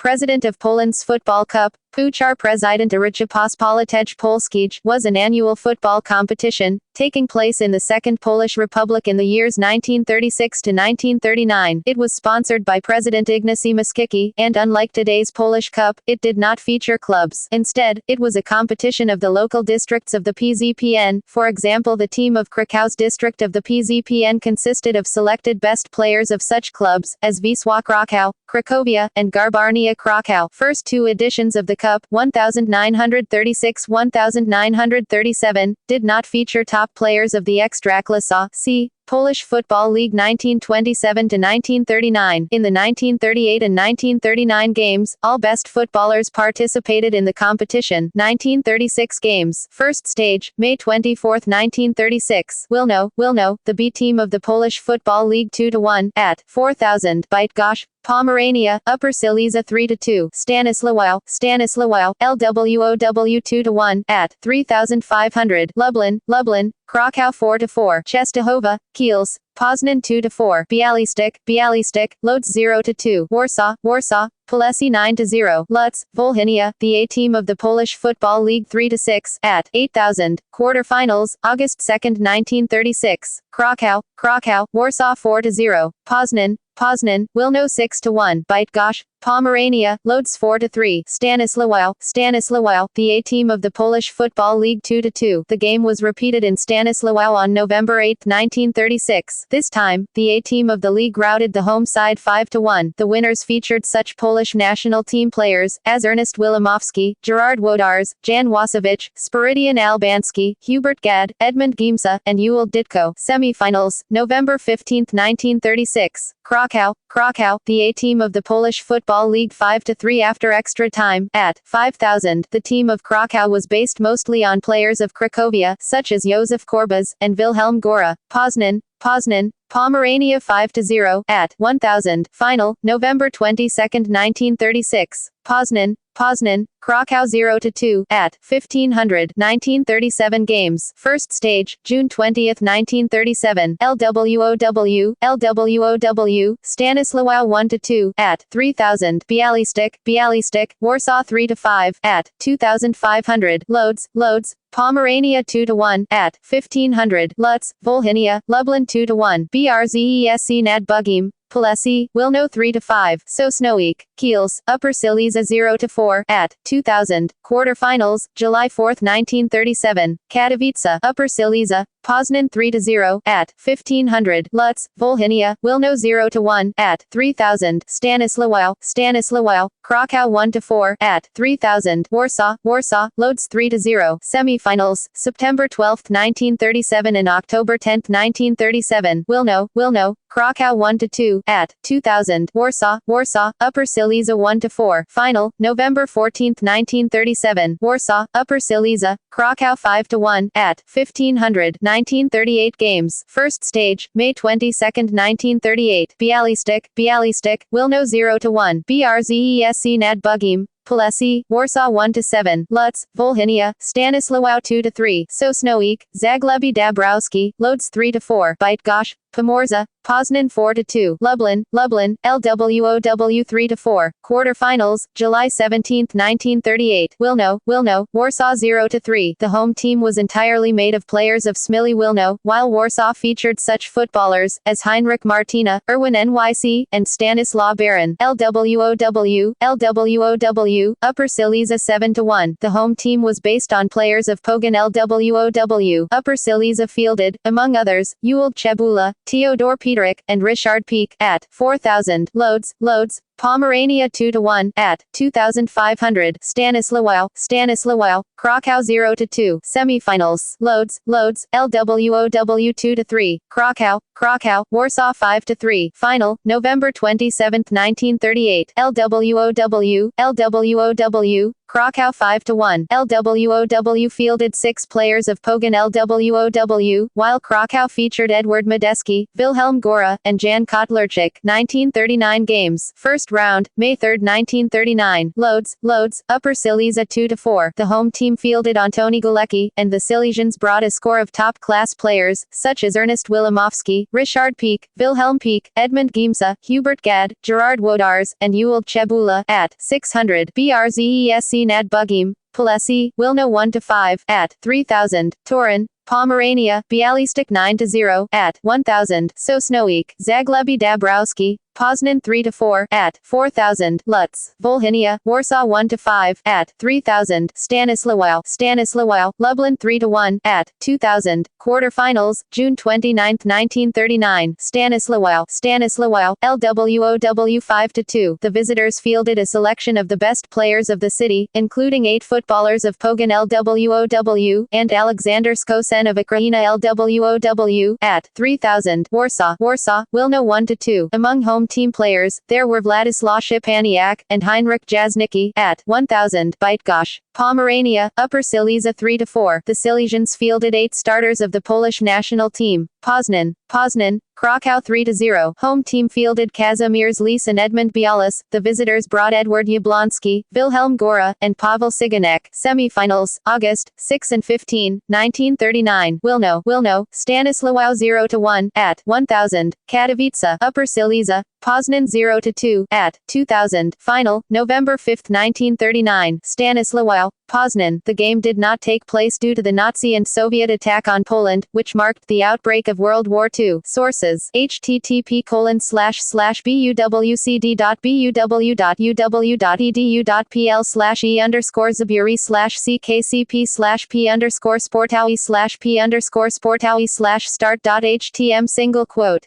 President of Poland's Football Cup, Puchar Prezydent Rzeczypospolitej Polskiej, was an annual football competition, taking place in the Second Polish Republic in the years 1936 to 1939. It was sponsored by President Ignacy Mościcki, and unlike today's Polish Cup, it did not feature clubs. Instead, it was a competition of the local districts of the PZPN. For example, the team of Krakow's district of the PZPN consisted of selected best players of such clubs as Wisła Kraków, Cracovia, and Garbarnia Kraków. First two editions of the Cup, 1936-1937, did not feature top players of the Ekstraklasa. See Polish Football League 1927-1939. In the 1938 and 1939 games, all best footballers participated in the competition. 1936 games. First stage, May 24, 1936. Wilno, the B team of the Polish Football League 2-1, at 4,000. Bydgoszcz, Pomerania, Upper Silesia 3-2. Stanisław, LWOW 2-1, at 3,500. Lublin, Kraków 4-4. Częstochowa, Kielce, Poznan 2-4. Białystok, Lodz 0-2. Warsaw, Polesi 9-0. Lutz, Volhynia, the A team of the Polish Football League 3-6, at 8,000. Quarterfinals, August 2, 1936. Kraków, Warsaw 4-0. Poznan, Wilno 6-1. Bydgoszcz, Pomerania, Lodz 4-3. Stanisław, the A team of the Polish Football League 2-2. The game was repeated in Stanisław on November 8, 1936. This time, the A team of the league routed the home side 5-1. The winners featured such Polish national team players as Ernest Wilimowski, Gerard Wodars, Jan Wasowicz, Spyridon Albanski, Hubert Gad, Edmund Gimsa, and Ewald Ditko. Semifinals, November 15, 1936. Kraków, the A team of the Polish Football League 5-3 after extra time, at 5,000. The team of Kraków was based mostly on players of Cracovia, such as Józef Korbas, and Wilhelm Góra. Poznan, Pomerania 5-0, at 1,000. Final, November 22, 1936. Poznan, Kraków 0-2, at 1,500. 1937 games. First stage, June 20, 1937. LWOW, Stanisław 1-2, at 3,000. Białystok, Warsaw 3-5, at 2,500. Lodz, Pomerania 2-1, at 1,500. Lutz, Volhynia, Lublin 2-1. Brzesc nad Bugiem, Polesi, Wilno 3-5. Sosnowiec, Kielce, Upper Silesia 0-4, at 2,000. Quarterfinals, July 4, 1937. Katowice, Upper Silesia, Poznan 3-0, at 1,500. Lutz, Volhynia, Wilno 0-1, at 3,000. Stanisław, Kraków 1-4, at 3,000. Warsaw, Lodz 3-0. Semifinals, September 12, 1937 and October 10, 1937. Wilno, Kraków 1-2, at 2,000. Warsaw, Upper Silesia 1-4. Final, November 14, 1937. Warsaw, Upper Silesia, Kraków 5-1, at 1,500. 1938 games. First stage, May 22, 1938. Białystok, Wilno 0-1. Brzesc nad Bugiem, Polesi, Warsaw 1-7. Lutz, Volhynia, Stanisław 2-3. Sosnowiec, Zagłębie Dąbrowskie, Lodz 3-4. Bydgoszcz, Pomorza, Poznan 4-2. Lublin, LWOW 3-4. Quarterfinals, July 17, 1938. Wilno, Warsaw 0-3. The home team was entirely made of players of Smiley Wilno, while Warsaw featured such footballers as Heinrich Martina, Erwin Nyc, and Stanislaw Baron. LWOW, Upper Silesia 7-1. The home team was based on players of Pogoń LWOW. Upper Silesia fielded, among others, Ewald Cebula, Teodor Peterek, and Richard Peak, at 4,000. Lodz, Pomerania 2-1, at 2,500. Stanisław, Kraków 0-2. Semifinals, Lodz, LWOW 2-3. Kraków, Warsaw 5-3. Final, November 27, 1938. LWOW, Kraków 5-1. LWOW fielded 6 players of Pogoń LWOW, while Kraków featured Edward Medeski, Wilhelm Góra, and Jan Kotlerczyk. 1939 games. First First round, May 3, 1939. Loads, Upper Silesia 2-4. The home team fielded Antoni Galecki, and the Silesians brought a score of top-class players, such as Ernest Wilimowski, Richard Peak, Wilhelm Peak, Edmund Giemsa, Hubert Gadd, Gerard Wodars, and Ewald Cebula, at 600. Brzesc Nad Bugim, Palesi, Wilno 1-5, at 3000. Torin, Pomerania, Bialystok 9-0, at 1000. Sosnowiec, Zagłębie Dabrowski, Poznan 3-4, at 4000. Lutz, Volhynia, Warsaw 1-5, at 3000. Stanisław, Lublin 3-1, at 2000. Quarterfinals, June 29, 1939. Stanisław, LWOW 5-2. The visitors fielded a selection of the best players of the city, including 8 footballers of Pogoń LWOW, and Alexander Skosen of Ukraina LWOW, at 3000. Warsaw, Wilno 1-2. Among home team players, there were Władysław Szczepaniak, and Heinrich Jasnicki, at 1000. Bydgoszcz, Pomerania, Upper Silesia 3-4. The Silesians fielded 8 starters of the Polish national team. Poznan, Krakow 3-0. Home team fielded Kazimierz Lis and Edmund Bialis. The visitors brought Edward Jablonski, Wilhelm Góra, and Paweł Cyganek. Semifinals, August 6 and 15, 1939. Wilno, Stanisław 0-1, at 1000. Katowice, Upper Silesia, Poznan 0-2, at 2000. Final, November 5, 1939. Stanisław, Poznan. The game did not take place due to the Nazi and Soviet attack on Poland, which marked the outbreak of World War II. Sources: http://buwcd.bu.edu.pl/e_zaburi/ckcp/p_sportawi/p_sportawi/start.htm single quote